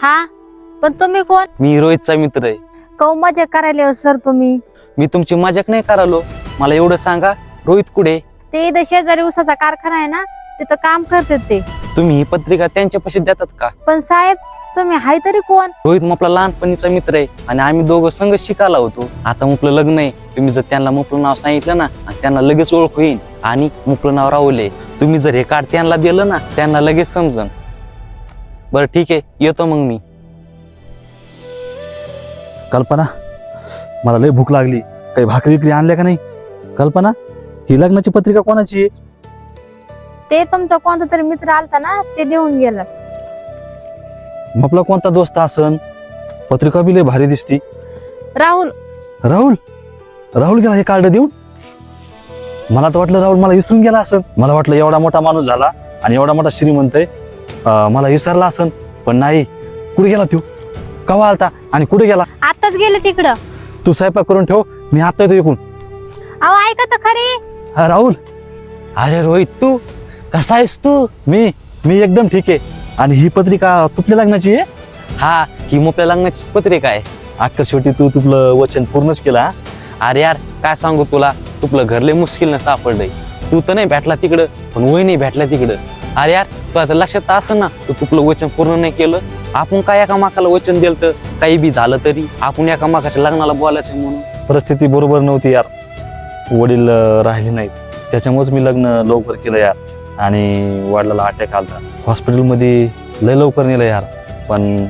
हा, पण तुम्ही कोण? मी रोहितचा मित्र आहे. कौ मजा करायला हो सर तुम्ही? मी तुमची मजाक नाही करालो. मला एवढं सांगा, रोहित कुठे? ते इथं शेजारी उसाचा कारखाना आहे ना, तिथं काम करतात ते. तुम्ही ही पत्रिका त्यांच्यापाशी देतात का? पण साहेब, तुम्ही हाय तरी कोण? रोहित आपला लहानपणीचा मित्र आहे आणि आम्ही दोघं संघ शिकायला होतो. आता मुकलं लग्न आहे. तुम्ही जर त्यांना मुकलं नाव सांगितलं ना, त्यांना लगेच ओळख होईल आणि मुकलं नाव राहुल. तुम्ही जर हे कार्ड त्यांना दिलं ना, त्यांना लगेच समजन. बरं ठीक आहे, येतो मग मी. कल्पना, मला लय भूक लागली. काही भाकरी विक्री आणल्या का नाही? कल्पना, ही लग्नाची पत्रिका कोणाची आहे? ते तुमचा कोणता तरी मित्र आलता ना, ते देऊन गेला. आपला कोणता दोस्त असन? पत्रिका बी लय भारी दिसती. राहुल. राहुल? राहुल गेला हे कार्ड देऊन? मला तर वाटलं राहुल मला विसरून गेला असन. मला वाटलं एवढा मोठा माणूस झाला आणि एवढा मोठा श्रीमंत आहे, मला विसरला असन. पण नाही. कुठे गेला तू? कवा आलता आणि कुठे गेला? आताच गेले तिकडं. तू स्वयंपाक करून ठेव, मी आता येतो इकडून. अहो ऐका तर खरी. हा राहुल, अरे रोहित, तू कसा आहेस तू? मी एकदम ठीक आहे. आणि ही पत्रिका तुपल्या लग्नाची आहे? हा, ही मोपल्या लग्नाची पत्रिका आहे. अख्खा शेवटी तू तुपलं वचन पूर्णच केलं हा? अरे यार, काय सांगू तुला, तुपलं घर लय मुश्किल न सापडलंय. तू तर नाही भेटला तिकडं, पण वही नाही भेटला तिकडं. अरे यार, तू आता लक्षात असं ना, तू तुपलं वचन पूर्ण नाही केलं. आपण काय एकामेकाला वचन दिलं तर काही बी झालं तरी आपण एकामेकाच्या लग्नाला बोलायचं म्हणून. परिस्थिती बरोबर नव्हती यार. वडील राहिले नाहीत, त्याच्यामुळेच मी लग्न लवकर केलं यार. आणि वडिलाला अटॅक आलता. हॉस्पिटलमध्ये लय लवकर नेलं यार, पण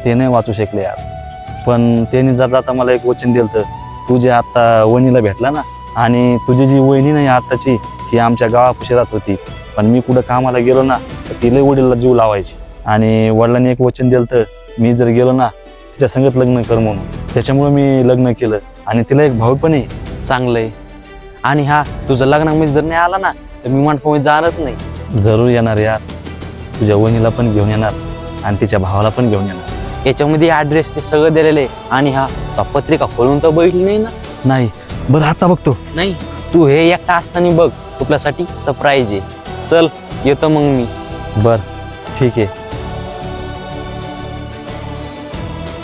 ते नाही वाचू शकले यार. पण त्यांनी जाता मला एक वचन दिलं तर, तू जे आता वहिनीला भेटला ना, आणि तुझी जी वहिनी नाही आत्ताची, ही आमच्या गावापाशी राहत होती. पण मी कुठं कामाला गेलो ना, तर ती लय वडीलला जीव लावायची. आणि वडिलांनी एक वचन दिलं तर, मी जर गेलो ना, तिच्या संगत लग्न कर म्हणून. त्याच्यामुळे मी लग्न केलं. आणि तिला एक भाऊ पण आहे. चांगलंय. आणि हा, तुझं लग्नामध्ये जर नाही आला ना, तर मी मंडपामध्ये जाणारच नाही. जरूर येणार यार. तुझ्या वहिनीला पण घेऊन येणार आणि तिच्या भावाला पण घेऊन येणार. याच्यामध्ये ऍड्रेस ते सगळं दिलेलं आहे. आणि हा, तो पत्रिका खोलून तर बघितली नाही ना? नाही. बरं आता बघतो. नाही, तू हे एकटा असताना बघ, तुझ्यासाठी सरप्राईज आहे. चल, येतो मग मी. बर ठीक आहे.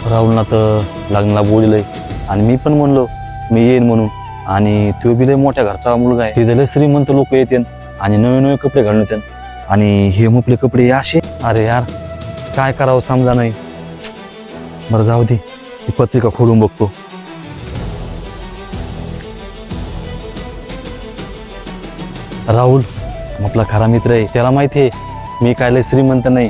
राहुलना तर लग्नाला बोललंय आणि मी पण म्हणलो मी येईन म्हणून. आणि तो बी लय मोठ्या घरचा मुलगा आहे. तिथे लय श्रीमंत लोक येते आणि नवे नवे कपडे घालून येते. आणि हे मुपले कपडे असे. अरे यार, काय करावं समजा नाही. बरं जाऊ दे, ही पत्रिका खोलून बघतो. राहुल आपला खरा मित्र आहे. त्याला माहिती आहे मी काय लय श्रीमंत नाही.